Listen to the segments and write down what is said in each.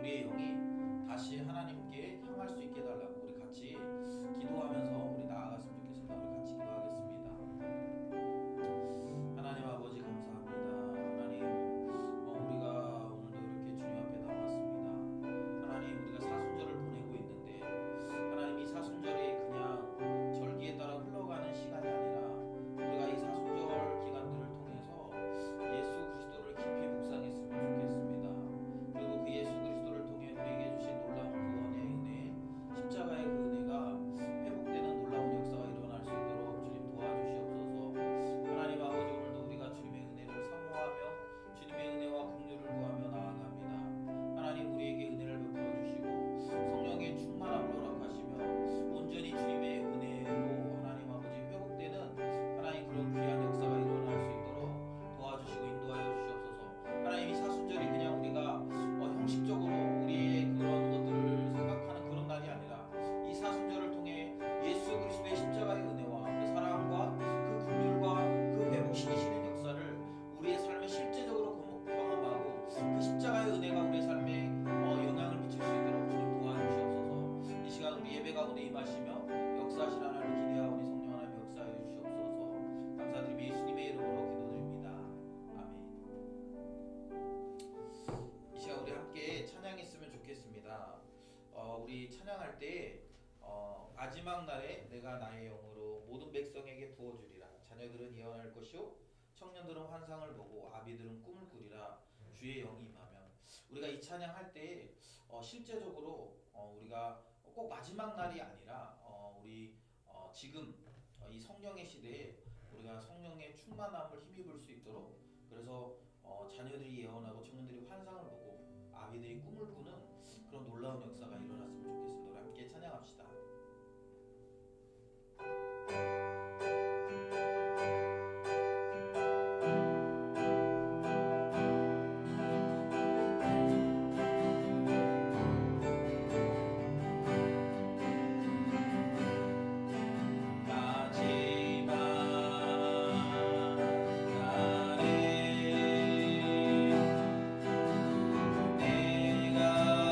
우리의 영이 다시 하나님께 향할 수 있게 해달라고 우리 같이 기도하면서 우리 나아갔으면 좋겠습니다. 우리 같이 기도하겠습니다. 하나님 아버지 감사합니다. 하나님 우리가 오늘도 이렇게 주님 앞에 나왔습니다. 하나님 우리가 사순절을 보내고 있는데 하나님 이 사순절이 그냥 절기에 따라 흘러가는 시간이 아니라 우리가 이 사순절 기간들을 통해서 예수 그리스도를 깊이 묵상했으면 좋겠습니다. 그리고 그 예수 그리스도를 통해 우리에게 주신 놀라운 구원의 은혜, 십자가의 그 은혜가 회복되는 놀라운 역사가 일어날 수 있도록 주님 도와주시옵소서. 하나님 아버지 오늘도 우리가 주님의 은혜를 사모하며 주님의 은혜와 긍휼을 구하며 나아갑니다. 하나님 우리에게 은혜를 베풀어 주시고 성령의 충만함을 허락하시며 온전히 주님의 은혜로 하나님 아버지 회복되는 하나님 그런 귀한 역사가 일어날 수 있도록 도와주시고 인도하여 주시옵소서. 하나님 이 사순절이 그냥 우리가 형식적으로 우리의 그런 것들을 생각하는 그런 날이 아니라 이 사순절을 통해 예수 그리스도의 십자가의 은혜와 그 사랑과 그 긍휼과 그 회복시키시는 역사를 우리의 삶에 실제적으로 경험하고 그 십자가의 은혜가 우리의 삶에 영향을 미칠 수 있도록 주님 도와주시옵소서. 이 시간 우리 예배 가운데 임하시며 역사하신 하나님을 기대하오니 성령 하나님 역사하여 주시옵소서. 감사드리며 예수님의 이름으로 기도드립니다. 아멘. 이 시간 우리 함께 찬양했으면 좋겠습니다. 우리 찬양할 때 마지막 날에 내가 나의 영으로 모든 백성에게 부어주리라. 자녀들은 예언할 것이요 청년들은 환상을 보고 아비들은 꿈을 꾸리라. 주의 영이 임하면 우리가 이 찬양할 때 실제적으로 우리가 꼭 마지막 날이 아니라 우리 지금 이 성령의 시대에 우리가 성령의 충만함을 힘입을 수 있도록 그래서 자녀들이 예언하고 청년들이 환상을 보고 아비들이 꿈을 꾸는 그런 놀라운 역사가 일어났으면 좋겠습니다. 우리 함께 찬양합시다. 내가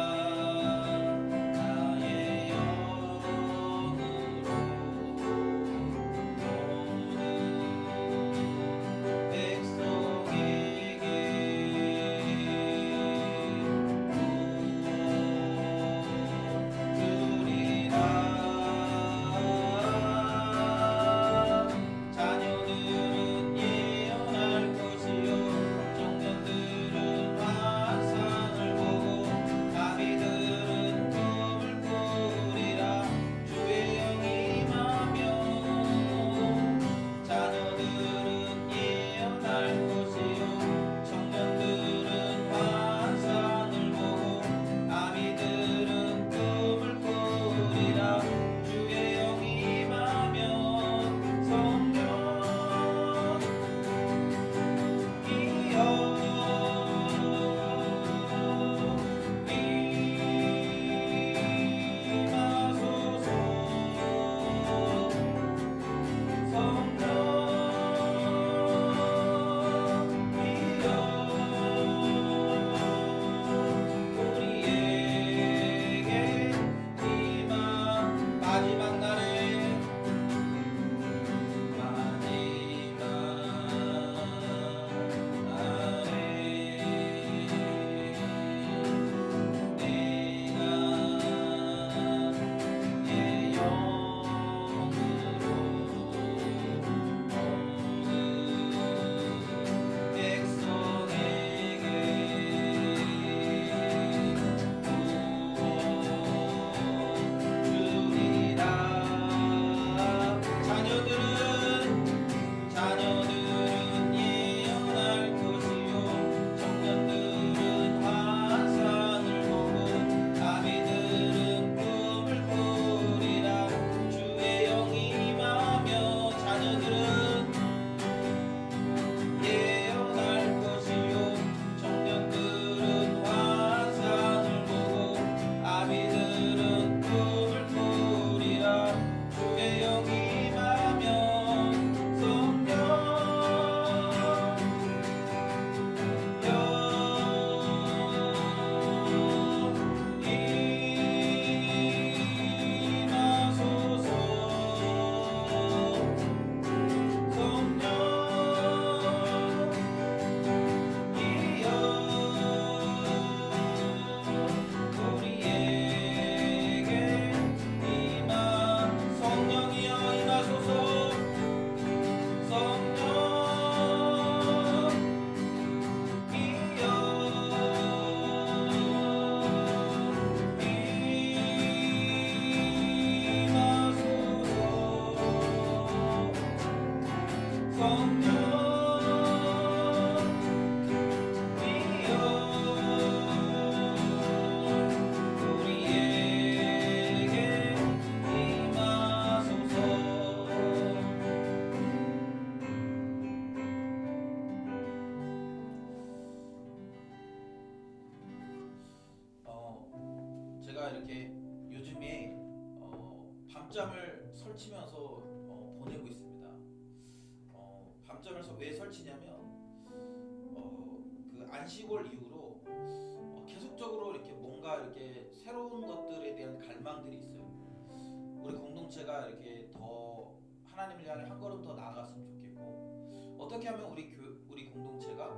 제가 이렇게 요즘에 밤잠을 설치면서 보내고 있습니다. 밤잠을 왜 설치냐면 그 안식월 이후로 계속적으로 이렇게 뭔가 이렇게 새로운 것들에 대한 갈망들이 있어요. 우리 공동체가 이렇게 더 하나님을 향해 한 걸음 더 나아갔으면 좋겠고, 어떻게 하면 우리 공동체가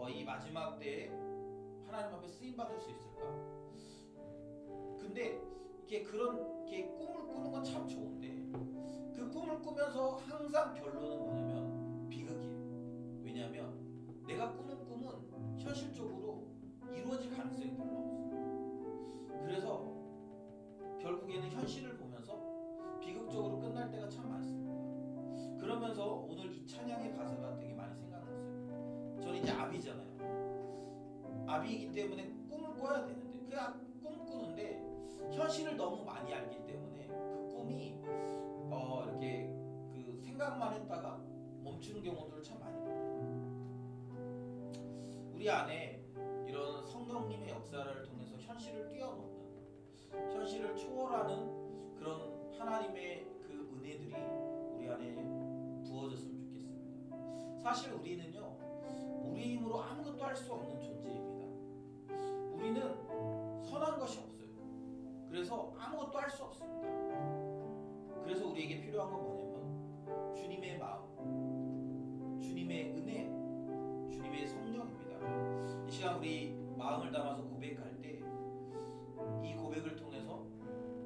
이 마지막 때에 하나님 앞에 쓰임 받을 수 있을까? 근데 이게 꿈을 꾸는 건 참 좋은데, 그 꿈을 꾸면서 항상 결론은 뭐냐면 비극이에요. 왜냐하면 내가 꾸는 꿈은 현실적으로 이루어질 가능성이 별로 없어요. 그래서 결국에는 현실을 보면서 비극적으로 끝날 때가 참 많습니다. 그러면서 오늘 이 찬양의 가사가 되게 많이 생각났어요. 저는 이제 아비잖아요. 아비이기 때문에 꿈을 꿔야 되는데 꿈 꾸는데 현실을 너무 많이 알기 때문에 그 꿈이 이렇게 그 생각만 했다가 멈추는 경우들을 참 많이 봐요. 우리 안에 이런 성령님의 역사를 통해서 현실을 뛰어넘는, 현실을 초월하는 그런 하나님의 그 은혜들이 우리 안에 부어졌으면 좋겠습니다. 사실 우리는요, 우리 힘으로 아무것도 할 수 없는 존재입니다. 우리는 선한 것이 없어요. 그래서 아무것도 할 수 없습니다. 그래서 우리에게 필요한 건 뭐냐면 주님의 마음, 주님의 은혜, 주님의 성령입니다. 이 시간 우리 마음을 담아서 고백할 때 이 고백을 통해서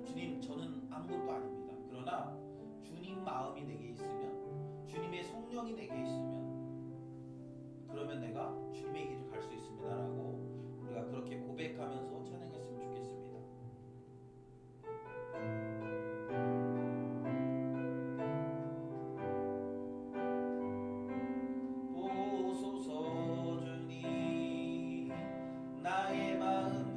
주님, 저는 아무것도 아닙니다. 그러나 주님 마음이 내게 있으면, 주님의 성령이 내게 있으면, 그러면 내가 주님의 길을 갈 수 있습니다라고 우리가 그렇게 고백하면서 찬양했으면 좋겠습니다. 보소서 주님, 나의 마음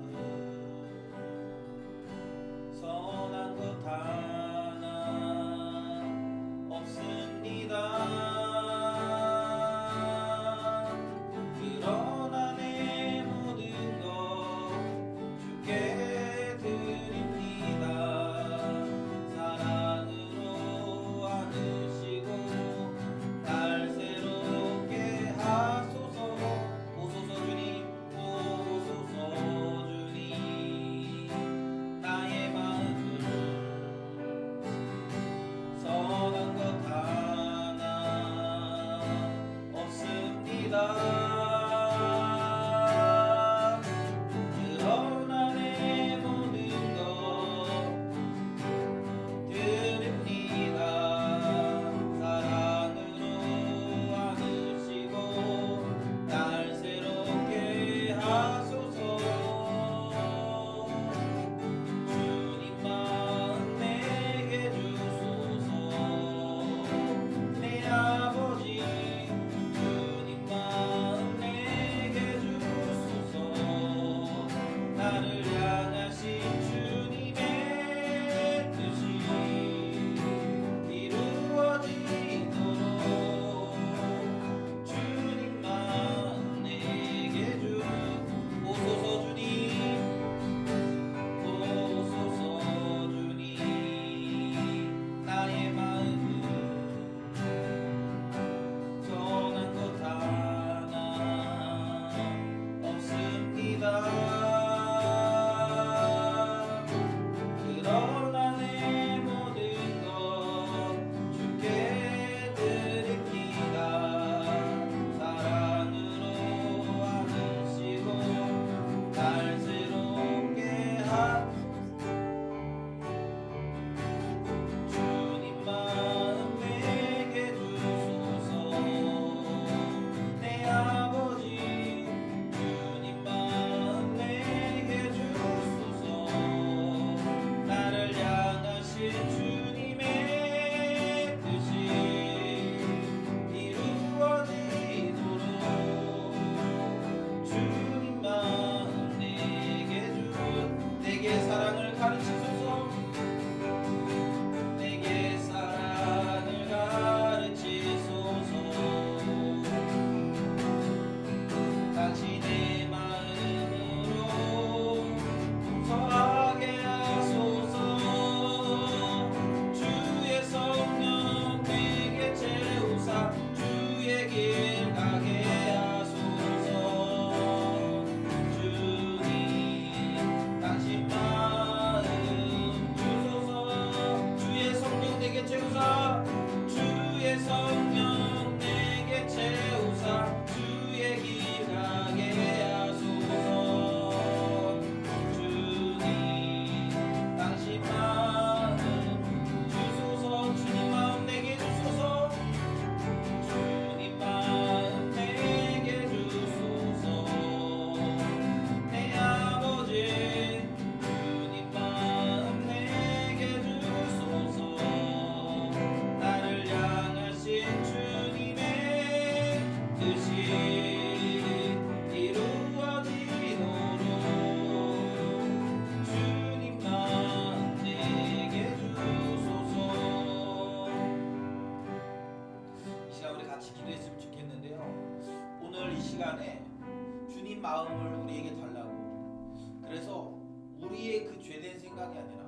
마음을 우리에게 달라고. 그래서 우리의 그 죄된 생각이 아니라,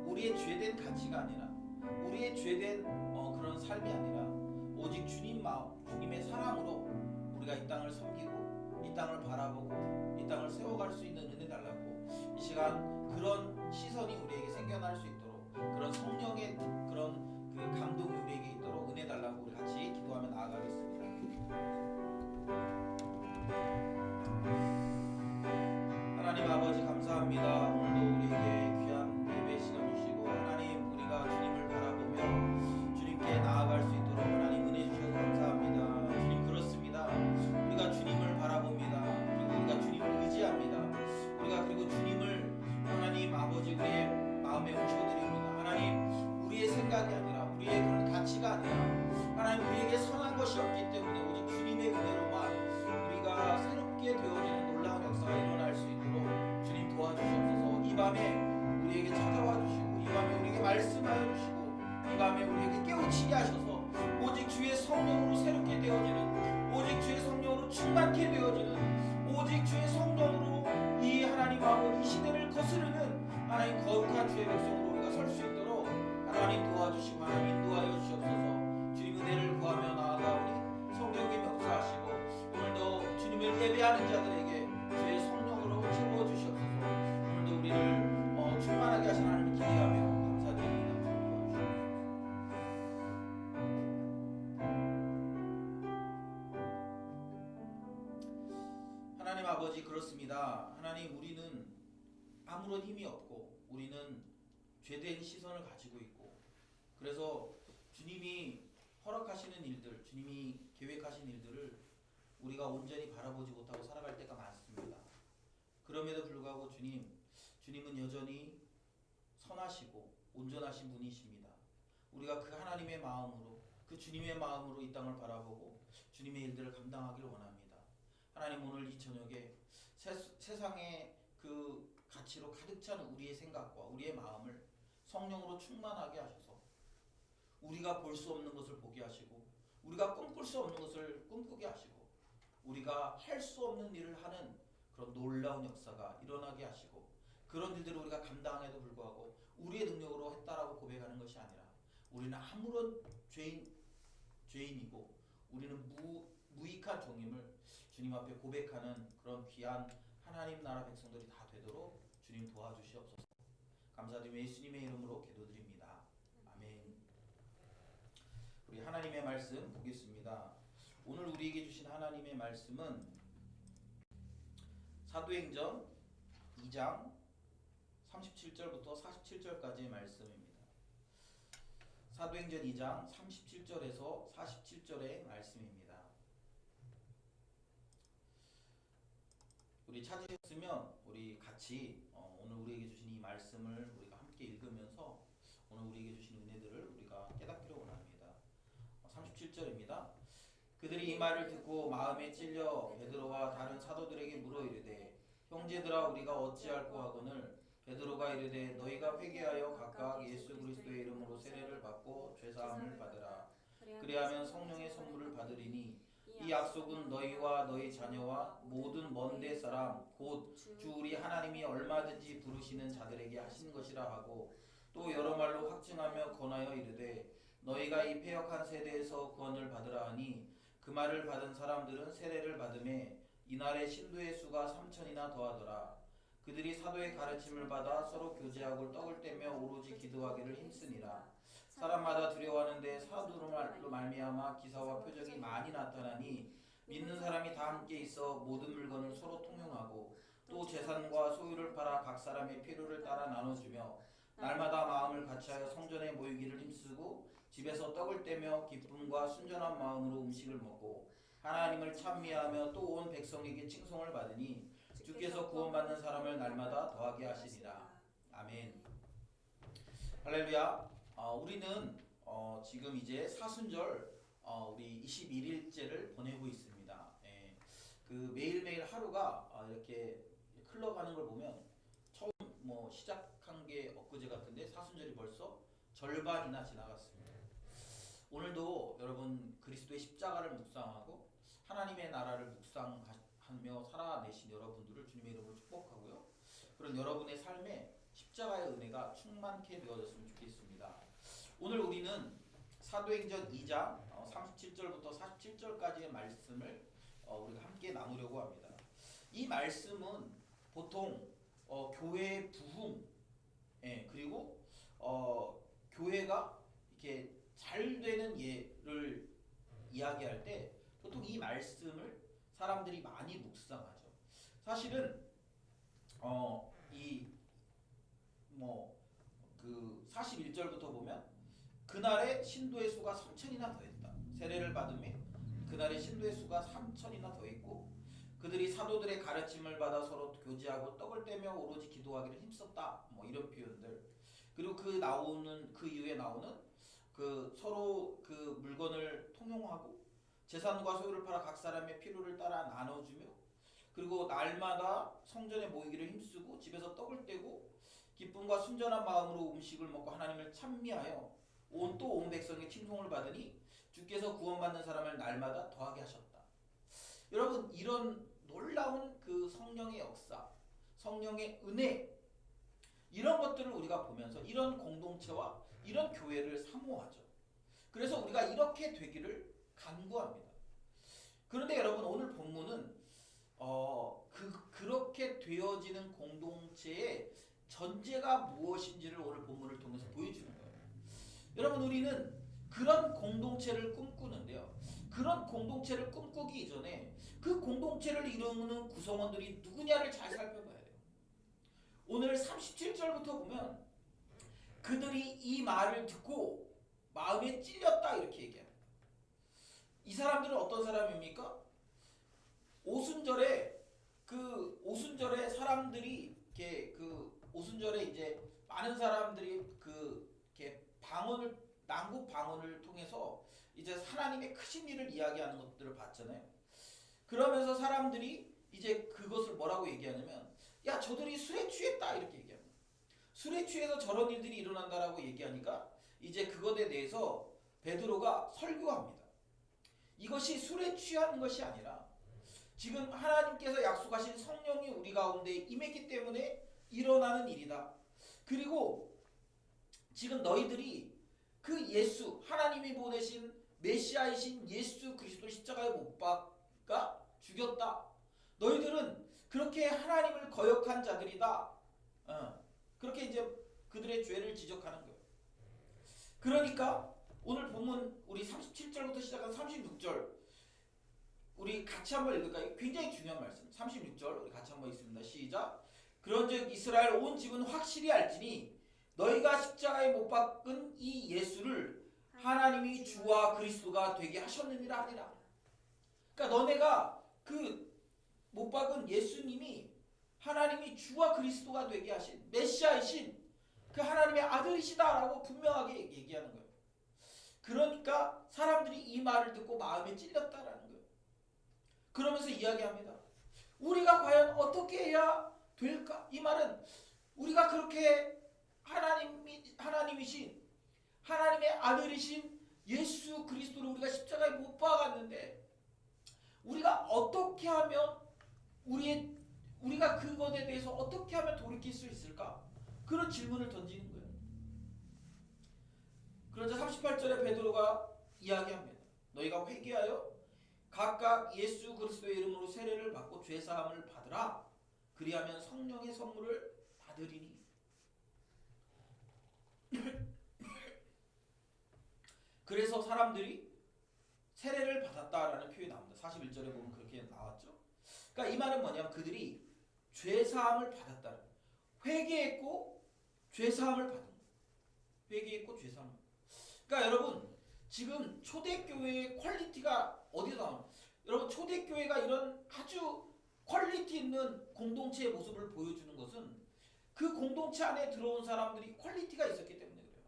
우리의 죄된 가치가 아니라, 우리의 죄된 그런 삶이 아니라 오직 주님 마음, 주님의 사랑으로 우리가 이 땅을 섬기고 이 땅을 바라보고 이 땅을 세워갈 수 있는 은혜 달라고. 이 시간 그런 시선이 우리에게 생겨날 수 있도록, 그런 성령의 그런 그 감동이 우리에게 있도록 은혜 달라고 우리 같이 기도하며 나아가겠습니다. 하나님 아버지 감사합니다. 오늘도 우리에게 귀한 예배 시간 주시고 하나님 우리가 주님을 바라보며 주님께 나아갈 수 있도록 하나님 은혜 주셔서 감사합니다. 주님 그렇습니다. 우리가 주님을 바라봅니다. 그리고 우리가 주님을 의지합니다. 우리가 그리고 주님을 하나님 아버지 우리의 마음에 모셔드립니다. 하나님 우리의 생각이 아니라, 우리의 그런 가치가 아니라, 하나님 우리에게 선한 것이 없기 때문에 오직 주님의 은혜로만 우리가 새롭게 되어지는 놀라운 역사가 일어날 수 있도록 주님 도와주시옵소서. 이 밤에 우리에게 찾아와 주시고, 이 밤에 우리에게 말씀하여 주시고, 이 밤에 우리에게 깨우치게 하셔서 오직 주의 성령으로 새롭게 되어지는, 오직 주의 성령으로 충만케 되어지는, 오직 주의 성령으로 이 하나님 아버지 이 시대를 거스르는 하나님 거룩한 주의 백성으로 우리가 설 수 있도록 하나님 도와주시고 하나님 인도하여 주시옵소서. 주님 은혜를 구하며 나아가오니 성령의 역사하시고 오늘도 주님을 예배하는 자들에게 주의 성령으로 채워 주시옵소서. 오늘도 우리를 충만하게 하신 하나님을 기대하며 감사드립니다. 하나님 아버지 그렇습니다. 하나님 우리는 아무런 힘이 없고 우리는 죄된 시선을 가지고 있고, 그래서 주님이 허락하시는 일들, 주님이 계획하신 일들을 우리가 온전히 바라보지 못하고 살아갈 때가 많습니다. 그럼에도 불구하고 주님은 여전히 선하시고 온전하신 분이십니다. 우리가 그 하나님의 마음으로, 그 주님의 마음으로 이 땅을 바라보고 주님의 일들을 감당하기를 원합니다. 하나님 오늘 이 저녁에 세상의 그 가치로 가득 찬 우리의 생각과 우리의 마음을 성령으로 충만하게 하셔서 우리가 볼 수 없는 것을 보게 하시고, 우리가 꿈꿀 수 없는 것을 꿈꾸게 하시고, 우리가 할 수 없는 일을 하는 그런 놀라운 역사가 일어나게 하시고, 그런 일들을 우리가 감당함에도 불구하고 우리의 능력으로 했다라고 고백하는 것이 아니라, 우리는 아무런 죄인이고 우리는 무익한 종임을 주님 앞에 고백하는 그런 귀한 하나님 나라 백성들이 다 되도록 주님 도와주시옵소서. 감사드리며 예수님의 이름으로 기도드립니다. 아멘. 우리 하나님의 말씀 보겠습니다. 오늘 우리에게 주신 하나님의 말씀은 사도행전 2장 37절부터 47절까지의 말씀입니다. 사도행전 2장 37절에서 47절의 말씀입니다. 우리 찾으셨으면 우리 같이 오늘 우리에게 주신 이 말씀을 우리가 함께 읽으면서 오늘 우리에게 주신 은혜들을 우리가 깨닫기를 원합니다. 37절입니다. 그들이 이 말을 듣고 마음에 찔려 베드로와 다른 사도들에게 물어 이르되, 형제들아 우리가 어찌할꼬 하거늘? 베드로가 이르되, 너희가 회개하여 각각 예수 그리스도의 이름으로 세례를 받고 죄사함을 받으라. 그리하면 성령의 선물을 받으리니 이 약속은 너희와 너희 자녀와 모든 먼데 사람 곧 주 우리 하나님이 얼마든지 부르시는 자들에게 하신 것이라 하고, 또 여러 말로 확증하며 권하여 이르되, 너희가 이 패역한 세대에서 구원을 받으라 하니, 그 말을 받은 사람들은 세례를 받음에 이날의 신도의 수가 3,000이나 더하더라. 그들이 사도의 가르침을 받아 서로 교제하고 떡을 떼며 오로지 기도하기를 힘쓰니라. 사람마다 두려워하는데 사도로 말미암아 기사와 표적이 많이 나타나니, 믿는 사람이 다 함께 있어 모든 물건을 서로 통용하고 또 재산과 소유를 팔아 각 사람의 필요를 따라 나눠주며 날마다 마음을 같이하여 성전에 모이기를 힘쓰고 집에서 떡을 떼며 기쁨과 순전한 마음으로 음식을 먹고 하나님을 찬미하며 또 온 백성에게 칭송을 받으니 주께서 구원받는 사람을 날마다 더하게 하시니라. 아멘. 할렐루야. 우리는 지금 이제 사순절 우리 21일째를 보내고 있습니다. 그 매일매일 하루가 이렇게 흘러가는 걸 보면 처음 시작한 게 엊그제 같은데 사순절이 벌써 절반이나 지나갔습니다. 오늘도 여러분 그리스도의 십자가를 묵상하고 하나님의 나라를 묵상하는 하며 살아내신 여러분들을 주님의 이름으로 축복하고요. 그런 여러분의 삶에 십자가의 은혜가 충만케 되어졌으면 좋겠습니다. 오늘 우리는 사도행전 2장 37절부터 47절까지의 말씀을 우리가 함께 나누려고 합니다. 이 말씀은 보통 교회의 부흥, 그리고 교회가 이렇게 잘 되는 예를 이야기할 때 보통 이 말씀을 사람들이 많이 묵상하죠. 사실은 그 41절부터 보면 그날의 신도의 수가 3천이나 더했다. 세례를 받음에 그날의 신도의 수가 3천이나 더했고 그들이 사도들의 가르침을 받아 서로 교제하고 떡을 떼며 오로지 기도하기를 힘썼다. 이런 표현들. 그리고 그 이후에 나오는 그 서로 그 물건을 통용하고 재산과 소유를 팔아 각 사람의 필요를 따라 나눠주며 그리고 날마다 성전에 모이기를 힘쓰고 집에서 떡을 떼고 기쁨과 순전한 마음으로 음식을 먹고 하나님을 찬미하여 온 백성의 칭송을 받으니 주께서 구원받는 사람을 날마다 더하게 하셨다. 여러분, 이런 놀라운 그 성령의 역사, 성령의 은혜, 이런 것들을 우리가 보면서 이런 공동체와 이런 교회를 사모하죠. 그래서 우리가 이렇게 되기를 간구합니다. 그런데 여러분, 오늘 본문은 그렇게 되어지는 공동체의 전제가 무엇인지를 오늘 본문을 통해서 보여주는 거예요. 여러분, 우리는 그런 공동체를 꿈꾸는데요. 그런 공동체를 꿈꾸기 이전에 그 공동체를 이루는 구성원들이 누구냐를 잘 살펴봐야 돼요. 오늘 37절부터 보면 그들이 이 말을 듣고 마음에 찔렸다 이렇게 얘기합니다. 이 사람들은 어떤 사람입니까? 오순절에 사람들이 오순절에 이제 많은 사람들이 이렇게 난국 방언을 통해서 이제 하나님의 크신 일을 이야기하는 것들을 봤잖아요. 그러면서 사람들이 이제 그것을 뭐라고 얘기하냐면, 야, 저들이 술에 취했다 이렇게 얘기합니다. 술에 취해서 저런 일들이 일어난다라고 얘기하니까 이제 그것에 대해서 베드로가 설교합니다. 이것이 술에 취하는 것이 아니라 지금 하나님께서 약속하신 성령이 우리 가운데 임했기 때문에 일어나는 일이다. 그리고 지금 너희들이 그 예수, 하나님이 보내신 메시아이신 예수 그리스도 십자가에 못 박아 죽였다. 너희들은 그렇게 하나님을 거역한 자들이다. 그렇게 이제 그들의 죄를 지적하는 거예요. 그러니까 오늘 본문 우리 37절부터 시작한 36절 우리 같이 한번 읽을까요? 굉장히 중요한 말씀. 36절 우리 같이 한번 읽습니다. 시작. 그런즉 이스라엘 온 집은 확실히 알지니 너희가 십자가에 못 박은 이 예수를 하나님이 주와 그리스도가 되게 하셨느니라 하니라. 그러니까 너네가 그 못 박은 예수님이 하나님이 주와 그리스도가 되게 하신 메시아이신 그 하나님의 아들이시다라고 분명하게 얘기하는 거예요. 그러니까 사람들이 이 말을 듣고 마음에 찔렸다라는 거예요. 그러면서 이야기합니다. 우리가 과연 어떻게 해야 될까? 이 말은 우리가 그렇게 하나님이신 하나님의 아들이신 예수 그리스도를 우리가 십자가에 못 박았는데 우리가 어떻게 하면 우리가 그것에 대해서 어떻게 하면 돌이킬 수 있을까? 그런 질문을 던지는 거예요. 그러자 38절에 베드로가 이야기합니다. 너희가 회개하여 각각 예수 그리스도의 이름으로 세례를 받고 죄사함을 받으라. 그리하면 성령의 선물을 받으리니. 그래서 사람들이 세례를 받았다라는 표현이 나옵니다. 41절에 보면 그렇게 나왔죠. 그러니까 이 말은 뭐냐면 그들이 죄사함을 받았다는 거예요. 회개했고 죄사함을 받은 거예요. 회개했고 죄사함을. 그러니까 여러분 지금 초대교회의 퀄리티가 어디서 나오냐? 여러분 초대교회가 이런 아주 퀄리티 있는 공동체의 모습을 보여주는 것은 그 공동체 안에 들어온 사람들이 퀄리티가 있었기 때문에 그래요.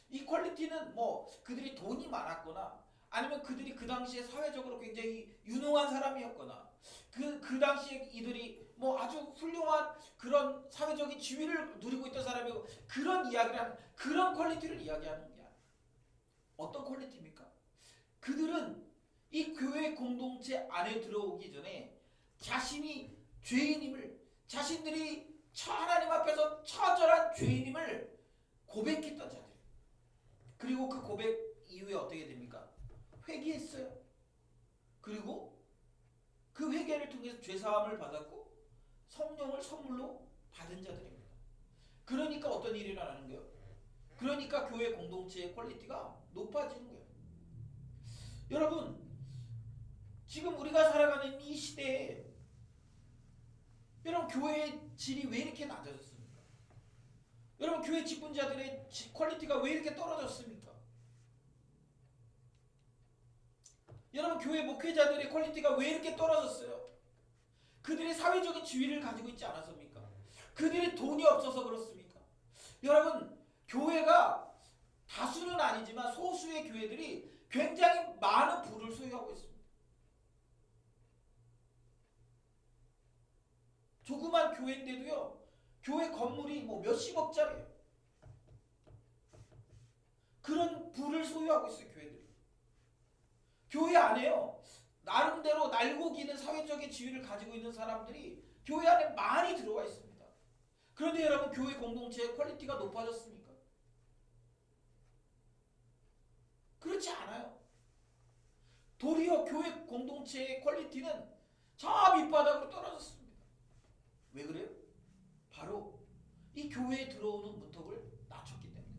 이 퀄리티는 그들이 돈이 많았거나 아니면 그들이 그 당시에 사회적으로 굉장히 유능한 사람이었거나 그 당시에 이들이 아주 훌륭한 그런 사회적인 지위를 누리고 있던 사람이고 그런 이야기를 하는 그런 퀄리티를 이야기하는 게 아니에요. 어떤 퀄리티입니까? 그들은 이 교회 공동체 안에 들어오기 전에 자신이 죄인임을, 자신들이 하나님 앞에서 처절한 죄인임을 고백했던 자들. 그리고 그 고백 이후에 어떻게 됩니까? 회개했어요. 그리고 그 회개를 통해서 죄사함을 받았고 성령을 선물로 받은 자들입니다. 그러니까 어떤 일이 일어나는 거예요? 그러니까 교회 공동체의 퀄리티가 높아지는 거예요. 여러분, 지금 우리가 살아가는 이 시대에 여러분 교회의 질이 왜 이렇게 낮아졌습니까? 여러분 교회 직분자들의 퀄리티가 왜 이렇게 떨어졌습니까? 여러분 교회 목회자들의 퀄리티가 왜 이렇게 떨어졌어요? 그들의 사회적인 지위를 가지고 있지 않았습니까? 그들의 돈이 없어서 그렇습니까? 여러분 교회가 다수는 아니지만 소수의 교회들이 굉장히 많은 부를 소유하고 있습니다. 조그만 교회인데도요, 교회 건물이 뭐 몇십억짜리예요. 그런 부를 소유하고 있어요, 교회들이. 교회 안에요, 나름대로 날고 기는 사회적인 지위를 가지고 있는 사람들이 교회 안에 많이 들어와 있습니다. 그런데 여러분, 교회 공동체의 퀄리티가 높아졌습니까? 그렇지 않아요. 도리어 교회 공동체의 퀄리티는 저 밑바닥으로 떨어졌습니다. 왜 그래요? 바로 이 교회에 들어오는 문턱을 낮췄기 때문에.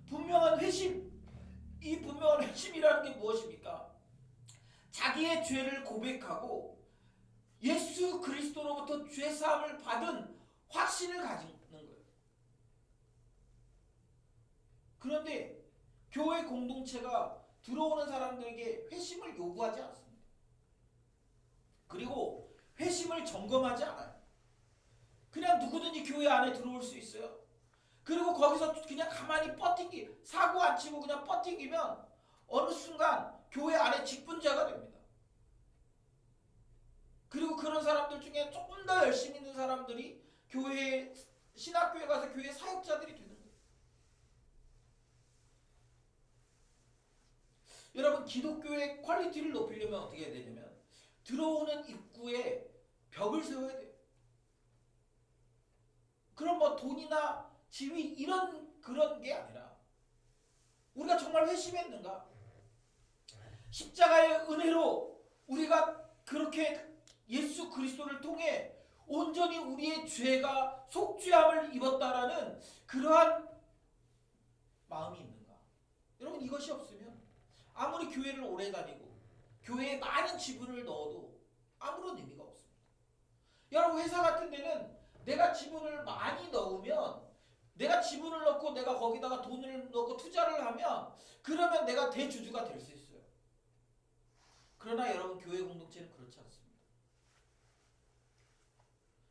분명한 회심, 이 분명한 회심이라는 게 무엇입니까? 자기의 죄를 고백하고 예수 그리스도로부터 죄사함을 받은 확신을 가지는 거예요. 그런데 교회 공동체가 들어오는 사람들에게 회심을 요구하지 않습니다. 그리고 회심을 점검하지 않아요. 그냥 누구든지 교회 안에 들어올 수 있어요. 그리고 거기서 그냥 가만히 사고 안 치고 그냥 버팅기면 어느 순간 교회 안에 직분자가 됩니다. 그리고 그런 사람들 중에 조금 더 열심히 있는 사람들이 교회, 신학교에 가서 교회 사역자들이 되는 거예요. 여러분, 기독교의 퀄리티를 높이려면 어떻게 해야 되냐면 들어오는 입구에 벽을 세워야 돼요. 그럼 뭐 돈이나 지위 이런 그런 게 아니라 우리가 정말 회심했는가? 십자가의 은혜로 우리가 그렇게 예수 그리스도를 통해 온전히 우리의 죄가 속죄함을 입었다라는 그러한 마음이 있는가? 여러분, 이것이 없으면 아무리 교회를 오래 다니고 교회에 많은 지분을 넣어도 아무런 의미가 없습니다. 여러분, 회사 같은 데는 내가 지분을 많이 넣으면, 내가 지분을 넣고 내가 거기다가 돈을 넣고 투자를 하면 그러면 내가 대주주가 될 수 있어요. 그러나 여러분, 교회 공동체는 그렇지 않습니다.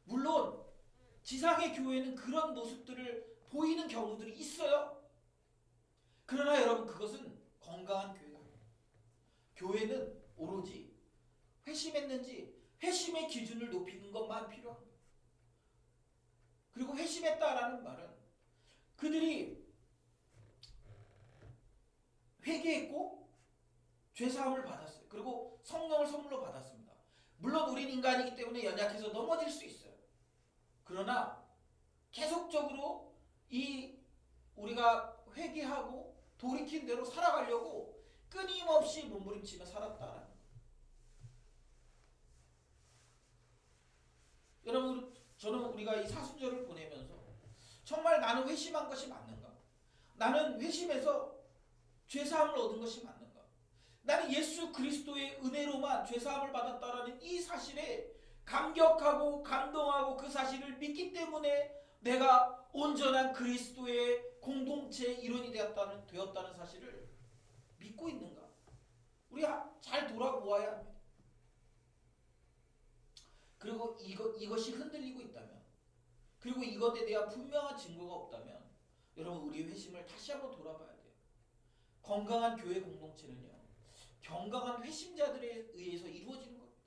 물론 지상의 교회는 그런 모습들을 보이는 경우들이 있어요. 그러나 여러분, 그것은 건강한 교회가 아니에요. 교회는 오로지 회심했는지 회심의 기준을 높이는 것만 필요합니다. 그리고 회심했다라는 말은 그들이 회개했고 죄사함을 받았어요. 그리고 성령을 선물로 받았습니다. 물론 우린 인간이기 때문에 연약해서 넘어질 수 있어요. 그러나 계속적으로 우리가 회개하고 돌이킨 대로 살아가려고 끊임없이 몸부림치며 살았다라는 거예요. 여러분, 저는 우리가 이 사순절을 보내면서 정말 나는 회심한 것이 맞는가? 나는 회심해서 죄사함을 얻은 것이 맞는가? 나는 예수 그리스도의 은혜로만 죄사함을 받았다라는 이 사실에 감격하고 감동하고 그 사실을 믿기 때문에 내가 온전한 그리스도의 공동체의 일원이 되었다는 사실을 믿고 있는가? 우리가 잘 돌아보아야 합니다. 그리고 이것이 흔들리고 있다면, 그리고 이것에 대한 분명한 증거가 없다면 여러분, 우리의 회심을 다시 한번 돌아봐야 돼요. 건강한 교회 공동체는요, 건강한 회심자들에 의해서 이루어지는 겁니다.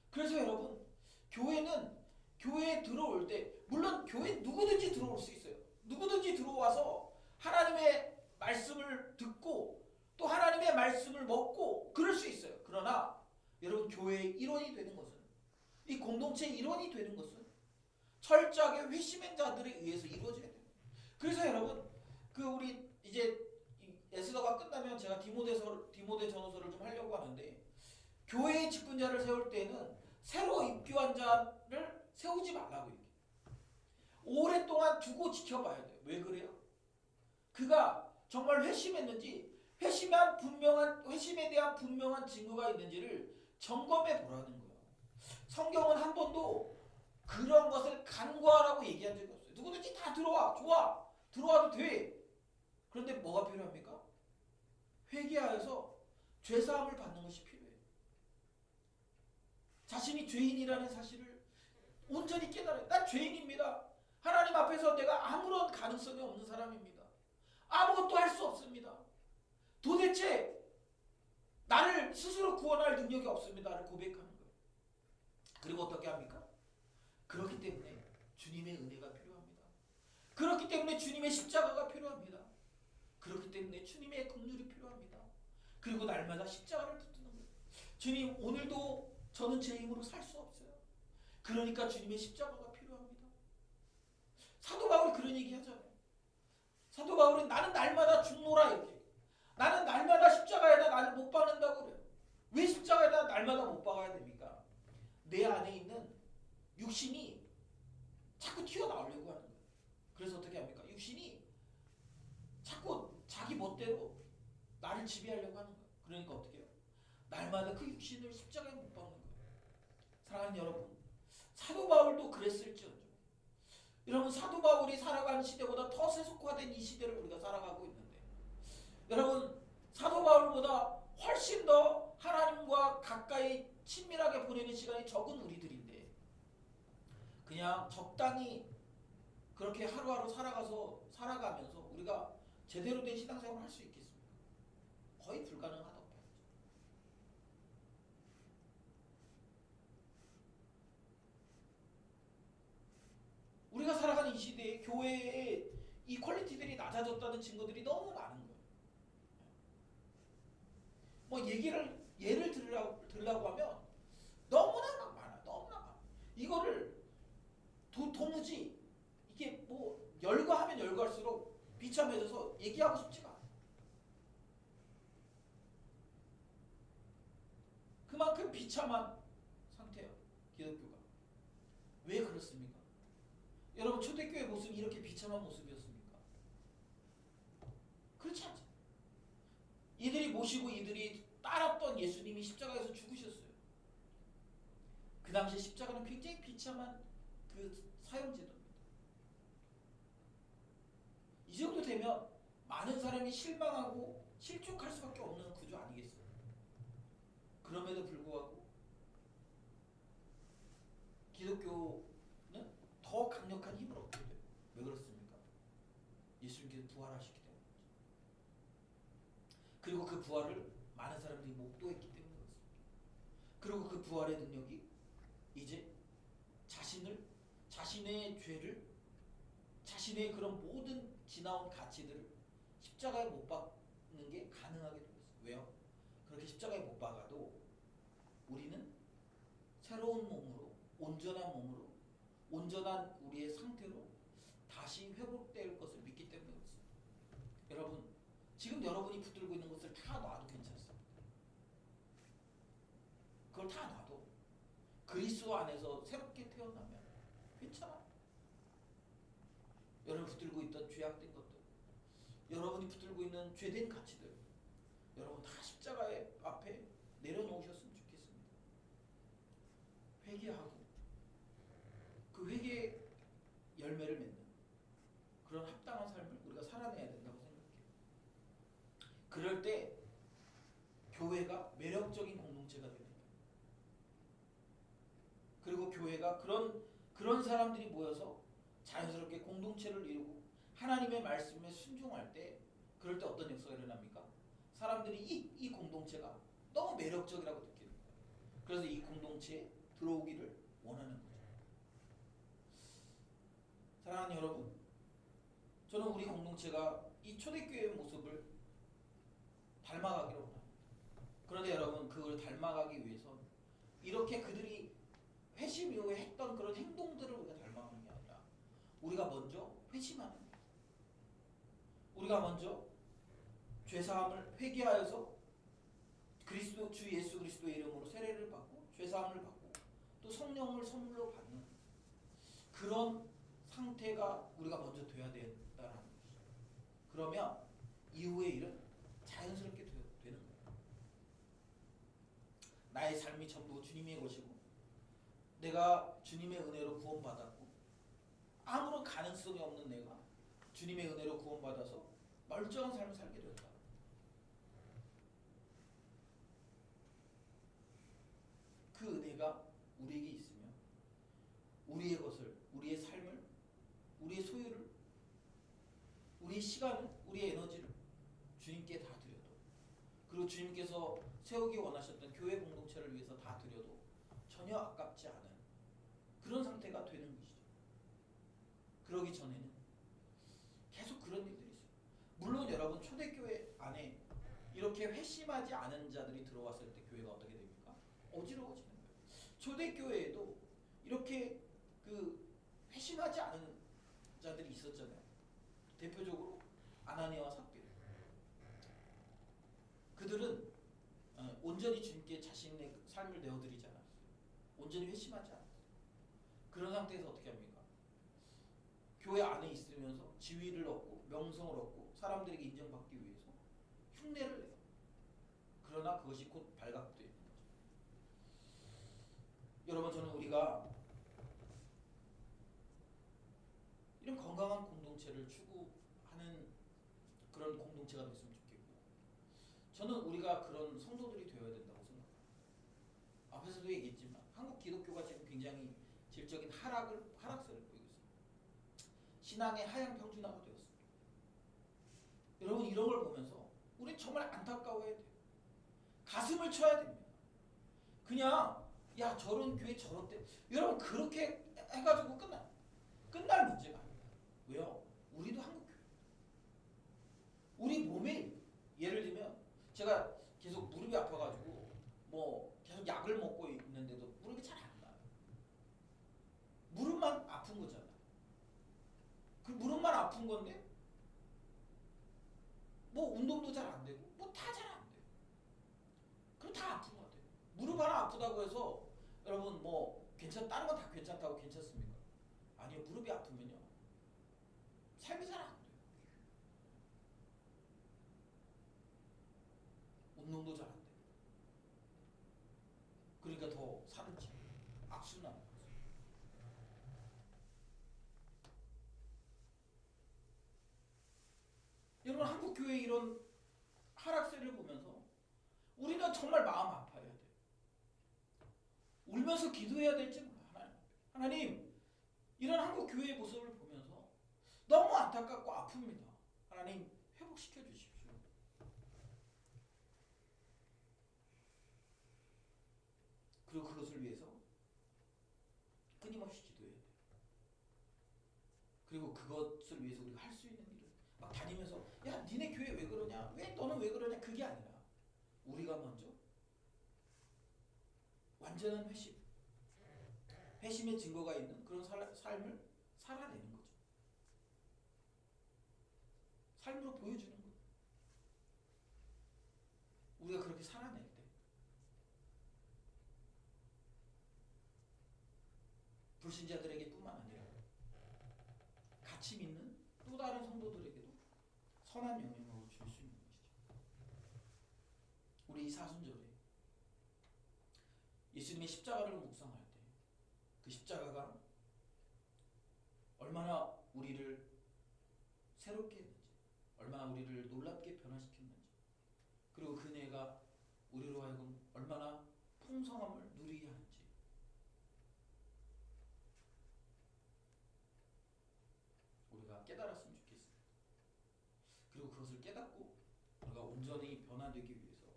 그래서 여러분, 교회에 들어올 때, 물론 교회 누구든지 들어올 수 있어요. 누구든지 들어와서 하나님의 말씀을 듣고 또 하나님의 말씀을 먹고 그럴 수 있어요. 그러나 여러분 교회의 일원이 되는 것은, 이 공동체의 일원이 되는 것은 철저하게 회심한 자들에 의해서 이루어져야 돼요. 그래서 여러분 그 우리 이제 에스더가 끝나면 제가 디모데 전후서를 좀 하려고 하는데, 교회의 집권자를 세울 때는 새로 입교한 자를 세우지 말라고 얘기해요. 오랫동안 두고 지켜봐야 돼요. 왜 그래요? 그가 정말 회심했는지, 회심에 대한 분명한 증거가 있는지를 점검해 보라는 거예요. 성경은 한 번도 그런 것을 간과하라고 얘기한 적이 없어요. 누구든지 다 들어와, 좋아, 들어와도 돼. 그런데 뭐가 필요합니까? 회개하여서 죄사함을 받는 것이 필요해요. 자신이 죄인이라는 사실을 온전히 깨달아요. 난 죄인입니다. 하나님 앞에서 내가 아무런 가능성이 없는 사람입니다. 아무것도 할 수 없습니다. 도대체 나를 스스로 구원할 능력이 없습니다를 고백하는 거예요. 그리고 어떻게 합니까? 그렇기 때문에 주님의 은혜가 필요합니다. 그렇기 때문에 주님의 십자가가 필요합니다. 그렇기 때문에 주님의 긍휼이 필요합니다. 그리고 날마다 십자가를 붙드는 거예요. 주님, 오늘도 저는 제 힘으로 살 수 없어요. 그러니까 주님의 십자가가 필요합니다. 사도 바울이 그런 얘기 하잖아요. 사도 바울은 나는 날마다 죽노라 이렇게. 나는 날마다 십자가에다 나를 못 박는다고 그래요. 왜 십자가에다 날마다 못 박아야 됩니까? 내 안에 있는 육신이 자꾸 튀어나오려고 하는 거예요. 그래서 어떻게 합니까? 육신이 자꾸 자기 멋대로 나를 지배하려고 하는 거예요. 그러니까 어떻게 해요? 날마다 그 육신을 십자가에 못 박는 거예요. 사랑하는 여러분, 사도 바울도 그랬을지언정, 여러분 사도 바울이 살아가는 시대보다 더 세속화된 이 시대를 우리가 살아가고 있는데, 여러분 사도 바울보다 훨씬 더 하나님과 가까이 친밀하게 보내는 시간이 적은 우리들인데, 그냥 적당히 그렇게 하루하루 살아가면서 우리가 제대로 된 신앙생활을 할 수 있겠습니까? 거의 불가능하다고 봐요. 우리가 살아가는 이 시대에 교회의 이 퀄리티들이 낮아졌다는 증거들이 너무 많은 거예요. 뭐 예를 들으라고 하면 너무나 막 많아, 너무나 많아. 이거를 도무지 이게 뭐 열거하면 열거할수록 비참해져서 얘기하고 싶지가 않아. 그만큼 비참한 상태예요, 기독교가. 왜 그렇습니까? 여러분 초대교회 모습이 이렇게 비참한 모습이었습니까? 그렇지 않죠. 이들이 모시고 이들이 따랐던 예수님이 십자가에서 죽으셨어요. 그 당시 십자가는 굉장히 비참한 그 사형제도입니다. 이 정도 되면 많은 사람이 실망하고 실족할 수밖에 없는 구조 아니겠어요? 그럼에도 불구하고 기독교는 더 강력한 힘을 얻게 돼요. 왜 그렇습니까? 예수님께서 부활하셨기 때문이죠. 그리고 그 부활을 많은 사람들이 목도했기 때문에 그렇습니다. 그리고 그 부활의 능력이 이제 자신의 죄를, 자신의 그런 모든 지나온 가치들을 십자가에 못 박는 게 가능하게 되었어요. 왜요? 그렇게 십자가에 못 박아도 우리는 새로운 몸으로, 온전한 우리의 상태로 다시 회복될 것을 믿기 때문에 그렇습니다. 여러분, 지금 여러분이 붙들고 있는 것을 다 놔도 괜찮습니다. 그걸 다 놔도 그리스도 안에서 새롭게 태어나면 괜찮아요. 여러분이 붙들고 있던 죄악된 것들, 여러분이 붙들고 있는 죄된 가치들, 여러분 다 십자가의 앞에 내려놓으셨으면 좋겠습니다. 회개하고 그 회개의 열매를 맺는 그런 합당한 삶을 우리가 살아내야 된다고 생각해요. 그럴 때 교회가 매력적인 공동체가 됩니다. 그리고 교회가 그런 사람들이 모여서 자연스럽게 공동체를 이루고 하나님의 말씀에 순종할 때, 그럴 때 어떤 역사가 일어납니까? 사람들이 이 공동체가 너무 매력적이라고 느끼는 거예요. 그래서 이 공동체에 들어오기를 원하는 거죠. 사랑하는 여러분, 저는 우리 공동체가 이 초대교회의 모습을 닮아가기를 원합니다. 그런데 여러분, 그걸 닮아가기 위해서 이렇게 그들이 회심 이후에 했던 그런 행동들을 우리가 닮아가는 게 아니라 우리가 먼저 회심하는 거예요. 우리가 먼저 죄사함을 회개하여서 그리스도 주 예수 그리스도의 이름으로 세례를 받고 죄사함을 받고 또 성령을 선물로 받는 그런 상태가 우리가 먼저 돼야 된다는 것이죠. 그러면 이후의 일은 자연스럽게 되는 거예요. 나의 삶이 전부 주님의 것이고 내가 주님의 은혜로 구원받았고 아무런 가능성이 없는 내가 주님의 은혜로 구원받아서 멀쩡한 삶을 살게 된다. 그 은혜가 우리에게 있으면 우리의 것을, 우리의 삶을, 우리의 소유를, 우리의 시간을, 우리의 에너지를 주님께 다 드려도 그리고 주님께서 세우기 원하셨던 교회 공동체를 위해서 다 드려도 전혀 아깝지 않은 그런 상태가 되는 것이죠. 그러기 전에는 계속 그런 일들이 있어요. 물론 여러분 초대교회 안에 이렇게 회심하지 않은 자들이 들어왔을 때 교회가 어떻게 됩니까? 어지러워지는 거예요. 초대교회에도 이렇게 회심하지 않은 자들이 있었잖아요. 대표적으로 아나니아와 삽비라. 그들은 온전히 주님께 자신의 삶을 내어드리지 않았어요. 온전히 회심하지 않았어요. 그런 상태에서 어떻게 합니까? 교회 안에 있으면서 지위를 얻고 명성을 얻고 사람들에게 인정받기 위해서 흉내를 내요. 그러나 그것이 곧 발각되는 거죠. 여러분, 저는 우리가 이런 건강한 공동체를 추구하는 그런 공동체가 됐으면 좋겠고, 저는 우리가 그런 성도들이 되어야 된다고 생각합니다. 앞에서도 얘기했지만 한국 기독교가 지금 굉장히 질적인 하락세를 보이고 있습니다. 신앙의 하향 평준화가 되었습니다. 여러분, 이런 걸 보면서 우린 정말 안타까워해야 돼요. 가슴을 쳐야 됩니다. 그냥 야 저런 교회 저런데 여러분 그렇게 해가지고 끝날 문제가 아닙니다. 왜요? 우리도 한국 교회. 우리 몸에 예를 들면 제가 계속 무릎이 아파가지고 뭐 계속 약을 먹고 있는데도 무릎이 잘 안 나요. 무릎만 아픈 거잖아요. 그 무릎만 아픈 건데 뭐 운동도 잘 안 되고 뭐 다 잘 안 돼요. 그럼 다 아픈 것 같아요. 무릎 하나 아프다고 해서 여러분 뭐 다른 건 다 괜찮다고 괜찮습니까? 아니요. 무릎이 아프면요 삶이 잘 안 돼요. 운동도 잘 안 돼요. 그러니까 더 살은 찌고 악순환. 여러분, 한국 교회 이런 하락세를 보면서 우리는 정말 마음 아파해야 돼요. 울면서 기도해야 될지 몰라. 하나님, 이런 한국 교회의 모습을 보면서 너무 안타깝고 아픕니다. 하나님, 회복시켜 주십시오. 그리고 그것을 위해서 끊임없이 기도해야 돼요. 그리고 그것을 위해서 우리가 할 수 있는 일을 막 다니면서 야 니네 교회 왜 그러냐, 왜 너는 왜 그러냐, 그게 아니라 우리가 먼저 완전한 회심의 증거가 있는 그런 삶을 살아내는 거죠. 삶으로 보여주는 거예요. 우리가 그렇게 살아낼 때 불신자들에게 뿐만 아니라 같이 믿는 또 다른 성도들에게도 선한 영향을 줄 수 있는 것이죠. 우리 이 사순절에 예수님의 십자가를 묵상할 때 그 십자가가 얼마나 우리를 새롭게 했는지, 얼마나 우리를 놀랍게 변화시켰는지, 그리고 그 은혜가 우리로 하여금 얼마나 풍성함을 누리게 하는지 우리가 깨달았으면 좋겠습니다. 그리고 그것을 깨닫고 우리가 온전히 변화되기 위해서,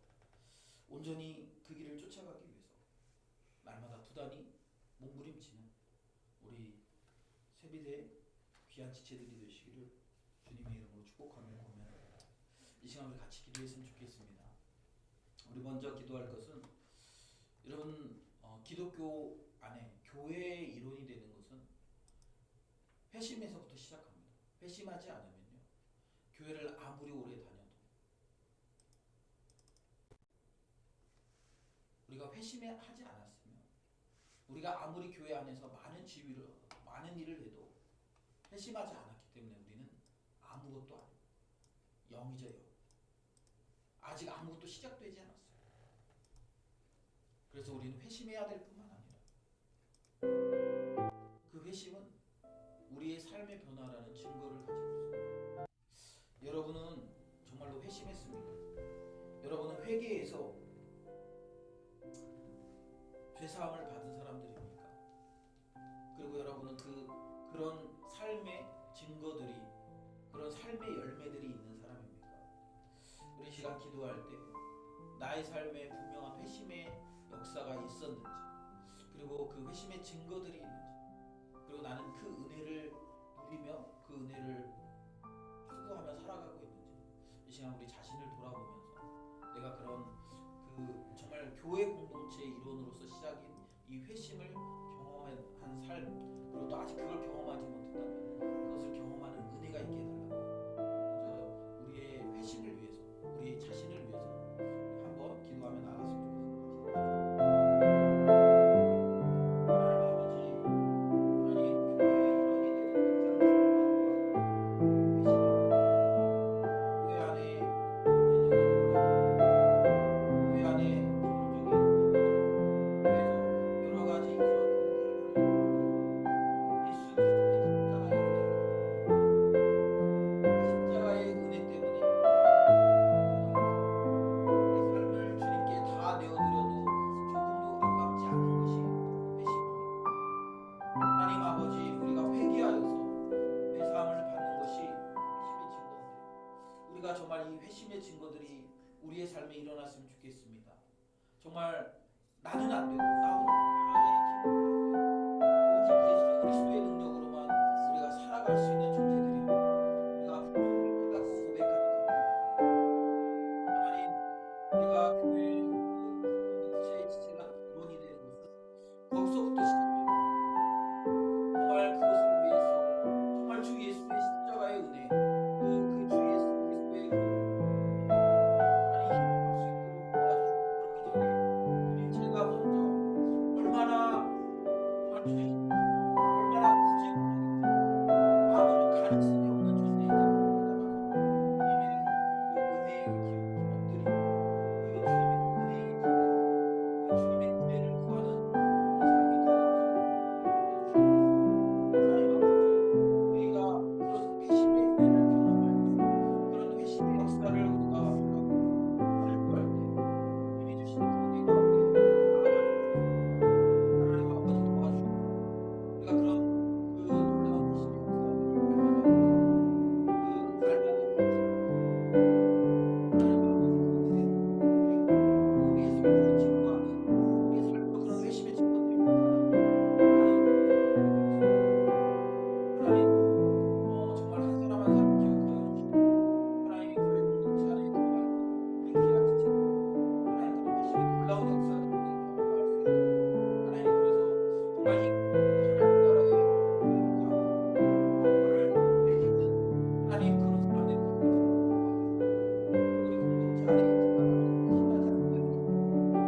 온전히 그 길을 쫓아가기 위해서 날마다 부단히 몸부림치는 우리 세비대의 귀한 지체들이 되시기를 주님의 이름으로 축복하며 권면합니다. 이 시간 우리 같이 기도했으면 좋겠습니다. 우리 먼저 기도할 것은 여러분 기독교 안에 교회의 이론이 되는 것은 회심에서부터 시작합니다. 회심하지 않으면요, 교회를 아무리 오래 다녀도 우리가 회심하지 않았으면, 우리가 아무리 교회 안에서 많은 일을 해도 회심하지 않았기 때문에 우리는 아무것도 아니고 영이죠, 영. 아직 아무것도 시작되지 않았어요. 그래서 우리는 회심해야 될 뿐만 아니라 그 회심은 우리의 삶의 변화라는 증거를 가지고 있습니다. 여러분은 정말로 회심했습니까? 여러분은 회개에서 죄사함을 받은 사람들입니까? 그리고 여러분은 그런 삶의 증거들이, 그런 삶의 열매들이 있는 사람입니까? 우리 시간 기도할 때 나의 삶에 분명한 회심의 역사가 있었는지, 그리고 그 회심의 증거들이 있는지, 그리고 나는 그 은혜를 누리며 그 은혜를 추구하며 살아가고 있는지, 이 시간 우리 자신을 돌아보면서 내가 그런 정말 교회 공동체의 일원으로서 시작인 이 회심을 경험한 삶, 그리고 또 아직 그걸 경험하지 못했다면 그것을 경험하는 은혜가 있게 해달라고, 먼저 우리의 회심을 위해서, 우리 자신을 위해서 한번 기도하며 나아갔으면 좋겠습니다. 하나님 아버지, 우리가 회개하여서 회사함을 받는 것이 회심의 증거인데, 우리가 정말 이 회심의 증거들이 우리의 삶에 일어났으면 좋겠습니다. 정말 나는 안 되고, 나 혼자의 힘으로 오직 예수 그리스도의 능력으로만 우리가 살아갈 수 있는 존재들입니다. 우리가 부족함을 깨닫고 고백하는 자입니다. 하나님, 우리가 교회의 공동체의 지체가 이론이 되는 것은 거기서부터 시작됩니다. 정말 그것을 위해서, 정말 주 예수의 십자가의 은혜, 그 주 예수 그리스도의 하나님 힘을 수 있도록 도와주시고, 그러기 전에 제가 먼저 얼마나 주의, 얼마나 구제불능인지, 아무런 가능성이 없는 존재인지 깨달아서 주님의 그 은혜의 기름 엎드리고, 그 주님의 은혜의 집에서 그 주님의 은혜를 구하는 그런 삶이 되도록 도와주시옵소서. 하나님 아버지, 우리가 그런 회심의 은혜를 경험할 때, 그런 회심의 역사를 우리가 발부할 때 주님이 주시는 그 은혜 가운데 나아가는 것입니다. 하나님 아버지, 도와주셔서 우리가 그런 놀라운 회심의 역사들을 밟아가고, 그 밟아가는 하나님 아버지, 그 은혜를 누리고 또 우리의 삶으로 증거하는, 우리의 삶으로 그런 회심의 증거들이 나타나는 하나님 그런 존재가 되게 하소서. 하나님, 정말 한 사람 한 사람 기억하여 주시고, 하나님의 교회 공동체 안에 들어가 있는 우리 귀한 지체들, 하나님 그런 회심의 놀라운 역사들을 우리가 경험할 수 있도록, 하나님, 그래서 정말 이 하나님 나라의 광고를 내딛는 하나님 그런 사람들이 되게 되도록 도와주시고, 또 우리 공동체 안에 있지만 아직 회심하지 않은 자들이 있다면,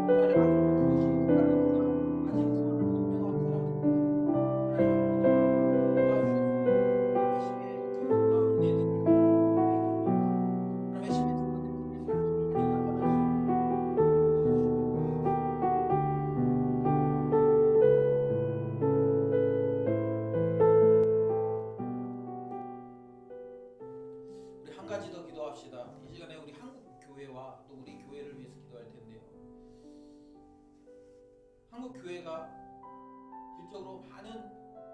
하나님 아직도 그것이 헷갈립니다, 아직 그거를 못 명하는 사람들이 있다면, 하나님 아버지 도와주셔서 그 회심의 그 놀라운 은혜들을 우리의 경험하고, 그런 회심의 증거들이 우리의 삶에 많이 나타날 수 있도록 도와주시길 원하옵소서. 우리 한 가지 더 기도합시다. 이 시간에 우리 한국 교회와 또 우리 교회를 위해서 기도할 텐데요. 한국 교회가 질적으로 많은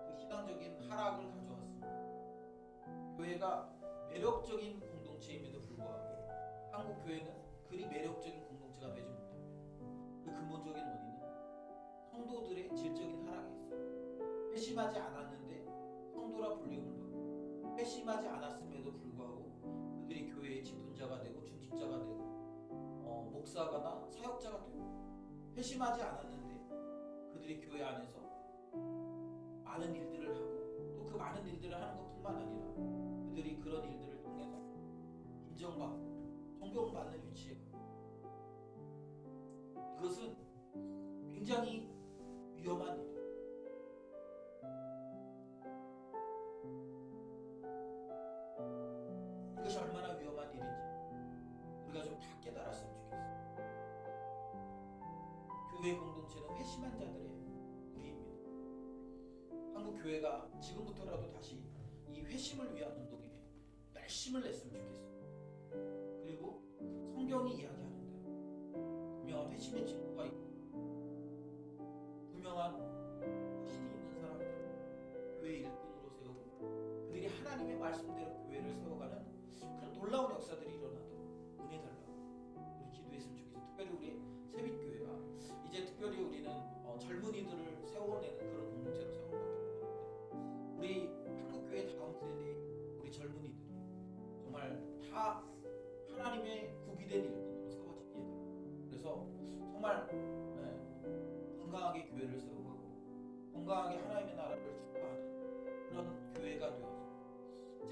그 신앙적인 하락을 가져왔습니다. 교회가 매력적인 공동체임에도 불구하고 한국 교회는 그리 매력적인 공동체가 되지 못합니다. 그 근본적인 원인은 성도들의 질적인 하락에 있어요. 회심하지 않았는데 성도라 불림을 받고, 회심하지 않았음에도 불구하고 그들이 교회의 집훈자가 되고 중직자가 되고 목사가나 사역자가 되고, 회심하지 않았는데 그들이 그들이 교회 안에서 많은 일들을 하고 또 그 많은 일들을 하는 것뿐만 아니라 그들이 그런 일들을 통해서 인정받고 존경받는 위치에 이것은 굉장히 위험한 일이에요. 이것이 얼마나 위험한 일인지 우리가 좀 다 깨달았으면 좋겠어요. 교회 공동체는 회심한 자들의 무리입니다. 한국 교회가 지금부터라도 다시 이 회심을 위한 운동에 열심을 냈으면 좋겠어요. 그리고 성경이 이야기하는 대로 분명한 회심의 친구가 있고 분명한 확신이 있는 사람들 교회 일꾼으로 세우고 그들이 하나님의 말씀대로 교회를 세워가는 그런 놀라운 역사들이 일어나도록 은혜 달라고 우리 기도했으면 좋겠어요. 특별히 우리 세빛교회가 이제 특별히 우리는 젊은이들을 세워내는 그런 공동체로 세워가기 때문에 우리 한국교회 다음 세대의 우리 젊은이들이 정말 다 하나님의 구비된 일꾼으로 세워지기에 그래서 정말 건강하게 교회를 세워가고 건강하게 하나님의 나라를 축복하는 그런 교회가 되어서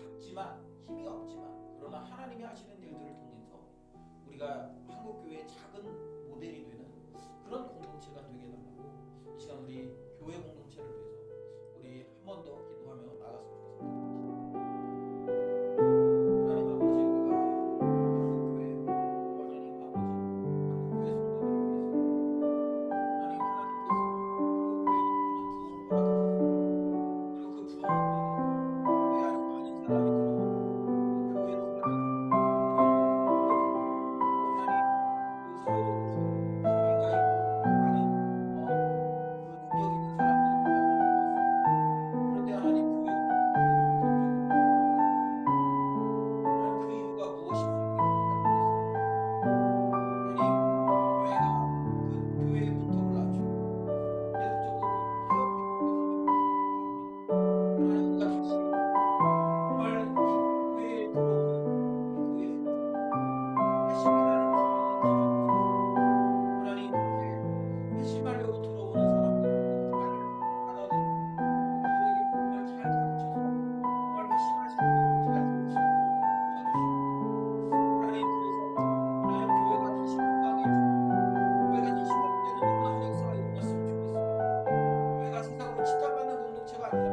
작지만 힘이 없지만 그러나 하나님이 하시는 일들을 통해서 우리가 한국교회의 작은 모델이 되는 그런 공동체가 되게 달라고 이 시간 우리 교회 공동체를 위해서 우리 한 번 더 기도하며 나갔으면 좋겠습니다. 하나님 아버지 우리가 한국교회 여전히 아버지 한국교회 성도들을 위해서 하나님께서 그 교회에 많은 부흥을 허락하셨습니다. 그리고 그 부흥으로 인해서 교회 안에 많은 사람이 들어오고 또 교회도 활력이 되고 하나님 그 사회적으로 지위가 있고 또 많은 그 능력 있는 사람들이 교회 안에 들어왔습니다. 그런데 하나님 교회 공동체는 질적으로 쇠퇴하고 있습니다. 하나님 그 이유가 무엇인지 우리가 다 알고 있습니다. 하나님 교회가 그 교회의 문턱을 낮추고 계속적으로 타협했기 때문인 것을 다 압니다. 하나님 우리가 다시 정말 이 교회에 들어오는 이 교회 회심이라는 분명한 기준을 세우고 하나님 그렇게 회심하려고 들어오는 사람들을 우리가 잘 받아들이고 또 그들에게 복음을 잘 가르쳐서 정말 회심할 수 있도록 잘 될 수 있도록 주님 도와주시옵소서. 하나님 그래서 하나님 교회가 다시 건강해지고 교회가 다시 회복되는 놀라운 역사가 일어났으면 좋겠습니다. 교회가 세상으로 칭찬받는 공동체가 아니라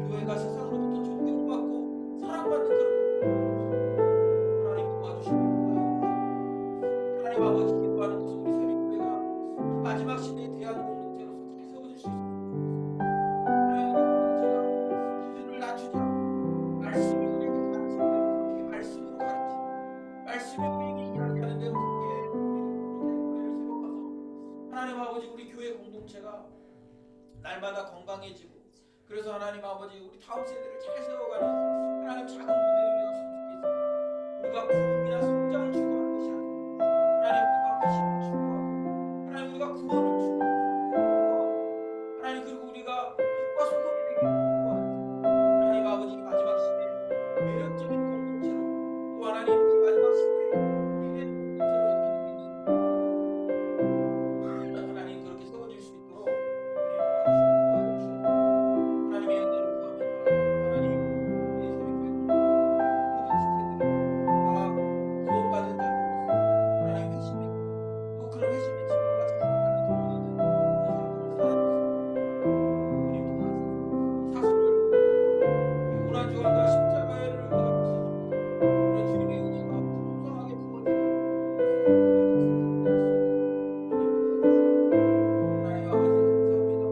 교회가 세상으로부터 존경받고 사랑받는 그런 공동체가 됐습니다. 하나님 도와주시고 인도하여 주시옵소서. 하나님 아버지 기도하는 것은 우리 새벽교회가 이 마지막 시대에 대한 공동체로서 잘 세워질 수 있었으면 좋겠습니다. 하나님 우리 공동체가 기준을 낮추지 않고 말씀이 우리에게 가르치는 대로 그렇게 말씀으로 가르치고 말씀이 우리에게 이야기하는 대로 그렇게 교회를 세워가서 하나님 아버지 우리 교회 공동체가 날마다 건강해지고 그래서 하나님 아버지 우리 다음 세대를 잘 세워가는 하나님 작은 모델이 되었으면 좋겠습니다. 우리가 부흥이나 성장을 추구하는 것이 아니라 하나님 우리가 회심을 추구하고 하나님 우리가 구원을 추구하고 하나님 그리고 우리가 빛과 소금이 되기를 기도하면서 하나님 아버지 이 마지막 시대에 매력적인 공동체로 또 하나님 이 마지막 시대에 우리된 공동체로 기도 있는 공동체로 하나님 그렇게 세워질 수 있도록 우리 도와주시고 인도하여 주옵소서. 하나님의 은혜를 구하며 나아갑니다. 하나님 우리 새벽교회 공동체의 모든 지체들이 다 구원받은 자들로서 하나님 회심의 또 그런 회심의 친구가 자신의 삶에 들어가는 그런 사람들을 살아낼 수 있도록 주님 도와주셔서 이 사순절 공동체가 이 고난주간과 십자가를 우리가 묵상하면서 그런 주님의 은혜가 풍성하게 부어지는 하나님 그런 역사가 일어날 수 있도록 주님 도와주시옵소서. 하나님 아버지 감사합니다.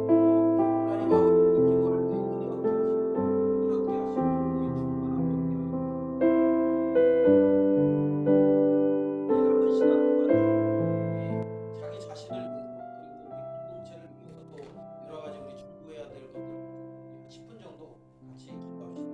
하나님 아버지 우리가 기도할 때 은혜 얻게 하시고 힘을 얻게 하시고 성령의 충만함을 얻게 하여 주옵소서. 이 남은 시간 동안에 우리 자기 자신을 위해서 그리고 우리 공동체를 위해서 또 여러 가지 우리 준비해야 될 것들을 가지고 우리 한 10분 정도 같이 기도합시다.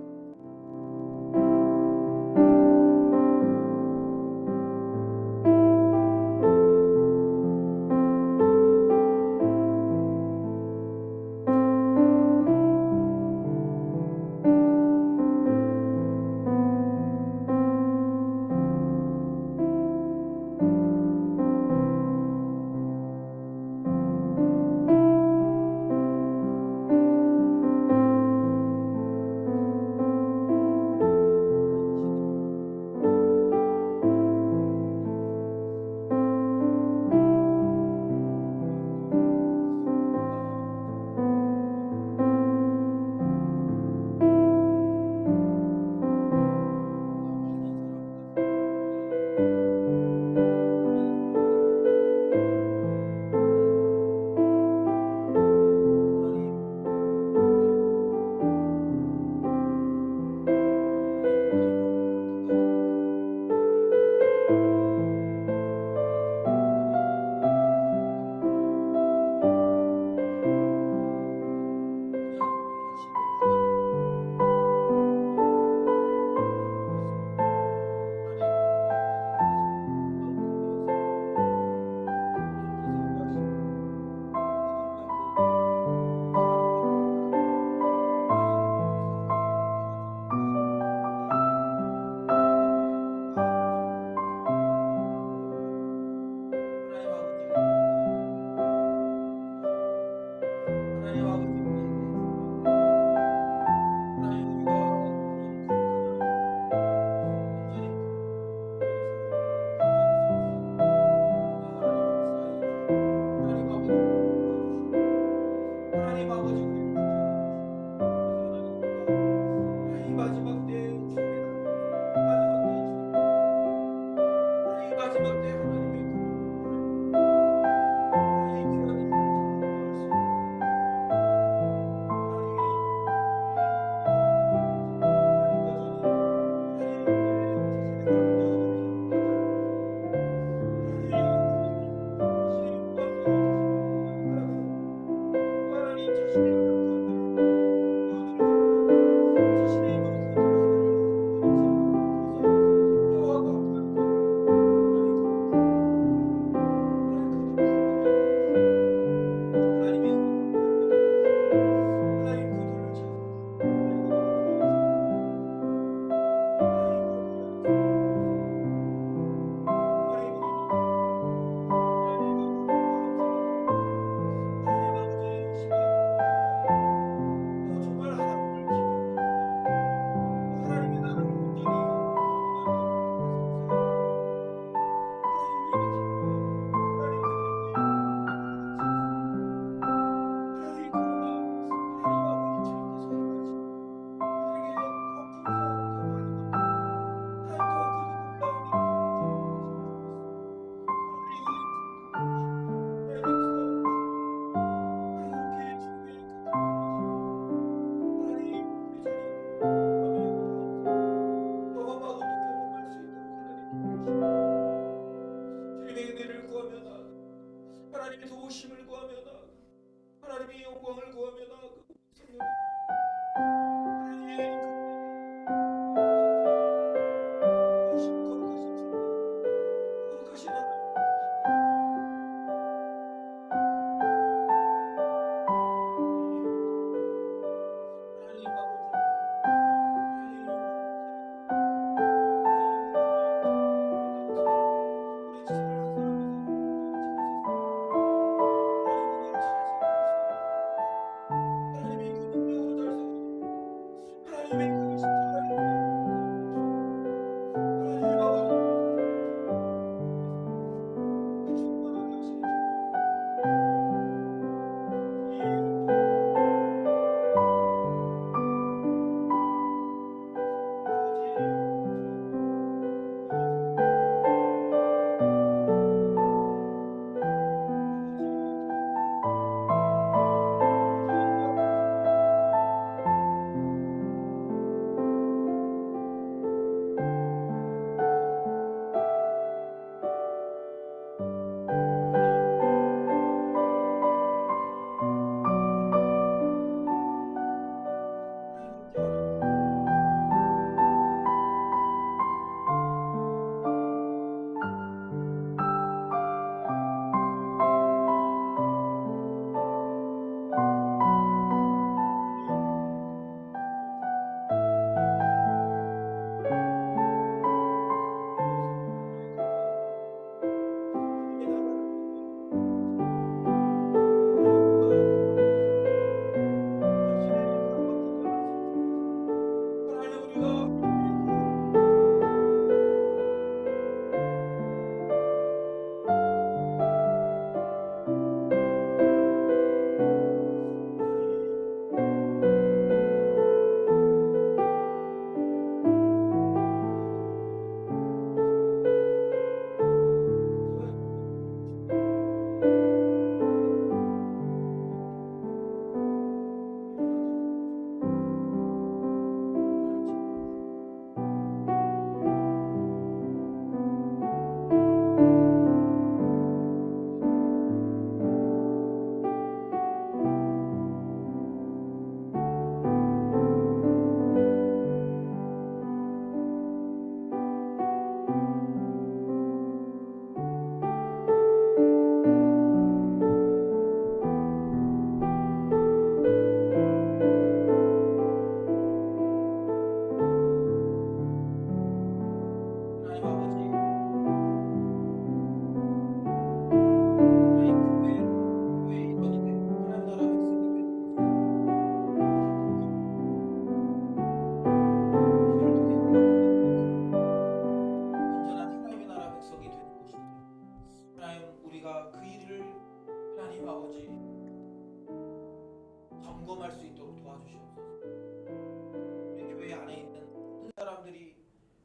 자들이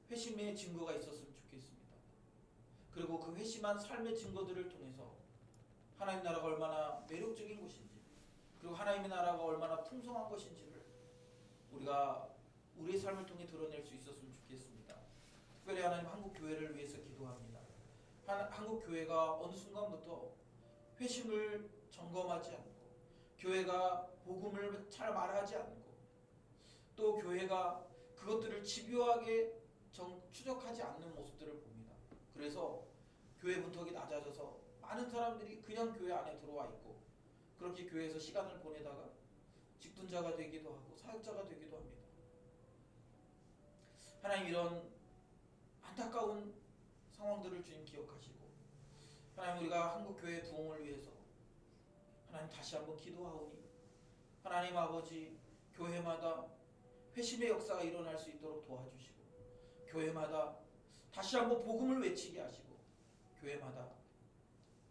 회심의 증거가 있었으면 좋겠습니다. 그리고 그 회심한 삶의 증거들을 통해서 하나님 나라가 얼마나 매력적인 곳인지, 그리고 하나님의 나라가 얼마나 풍성한 것인지를 우리가 우리의 삶을 통해 드러낼 수 있었으면 좋겠습니다. 특별히 하나님 한국 교회를 위해서 기도합니다. 한국 교회가 어느 순간부터 회심을 점검하지 않고, 교회가 복음을 잘 말하지 않고, 또 교회가 그것들을 집요하게 추적하지 않는 모습들을 봅니다. 그래서 교회 문턱이 낮아져서 많은 사람들이 그냥 교회 안에 들어와 있고, 그렇게 교회에서 시간을 보내다가 직분자가 되기도 하고 사역자가 되기도 합니다. 하나님, 이런 안타까운 상황들을 주님 기억하시고, 하나님, 우리가 한국 교회의 부흥을 위해서 하나님 다시 한번 기도하오니, 하나님 아버지, 교회마다 회심의 역사가 일어날 수 있도록 도와주시고, 교회마다 다시 한번 복음을 외치게 하시고, 교회마다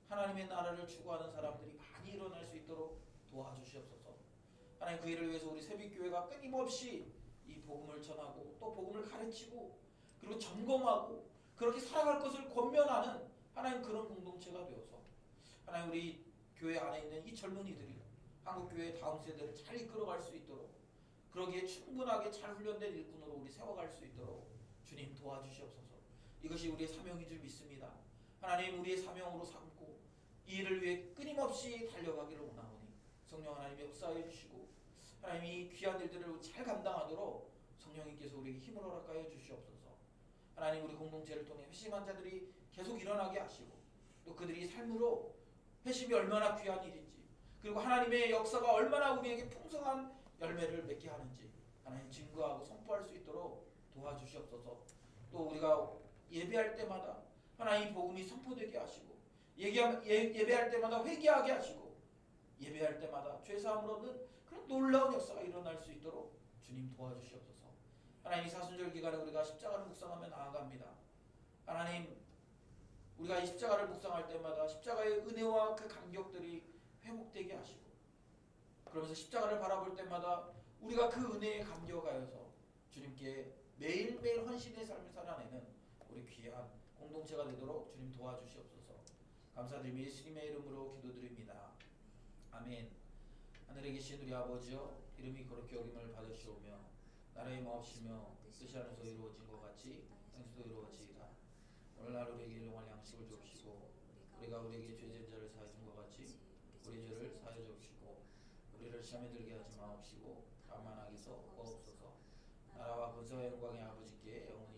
하나님의 나라를 추구하는 사람들이 많이 일어날 수 있도록 도와주시옵소서. 하나님, 그 일을 위해서 우리 새벽교회가 끊임없이 이 복음을 전하고 또 복음을 가르치고 그리고 점검하고 그렇게 살아갈 것을 권면하는 하나님 그런 공동체가 되어서 하나님, 우리 교회 안에 있는 이 젊은이들이 한국교회의 다음 세대를 잘 이끌어갈 수 있도록, 그러기에 충분하게 잘 훈련된 일꾼으로 우리 세워갈 수 있도록 주님 도와주시옵소서. 이것이 우리의 사명인 줄 믿습니다. 하나님, 우리의 사명으로 삼고 이 일을 위해 끊임없이 달려가기를 원하오니 성령 하나님 역사해 주시고, 하나님 이 귀한 일들을 잘 감당하도록 성령님께서 우리에게 힘을 허락하여 주시옵소서. 하나님, 우리 공동체를 통해 회심한 자들이 계속 일어나게 하시고, 또 그들이 삶으로 회심이 얼마나 귀한 일인지, 그리고 하나님의 역사가 얼마나 우리에게 풍성한 열매를 맺게 하는지 하나님 증거하고 선포할 수 있도록 도와주시옵소서. 또 우리가 예배할 때마다 하나님 복음이 선포되게 하시고, 예배할 때마다 회개하게 하시고, 예배할 때마다 죄사함을 얻는 그런 놀라운 역사가 일어날 수 있도록 주님 도와주시옵소서. 하나님, 이 사순절 기간에 우리가 십자가를 묵상하며 나아갑니다. 하나님, 우리가 이 십자가를 묵상할 때마다 십자가의 은혜와 그 감격들이 회복되게 하시고, 그러면서 십자가를 바라볼 때마다 우리가 그 은혜에 감격하여서 주님께 매일매일 헌신의 삶을 살아내는 우리 귀한 공동체가 되도록 주님 도와주시옵소서. 감사드리며 예수님의 이름으로 기도드립니다. 아멘. 하늘에 계신 우리 아버지여, 이름이 거룩히 여김을 받으시오며 나라의 마옵시며 뜻이 하늘에서 이루어진 것 같이 땅에서도 이루어지이다. 오늘날 우리에게 일용할 양식을 주옵시고, 우리가 우리에게 죄진 자를 사하여 준 것 같이 우리 죄를 사하여 주옵시고, 우리를 시험에 들게 하지 마옵시고 다만 악에서 구하옵소서. 나라와 권세와 영광의 아버지께 영원히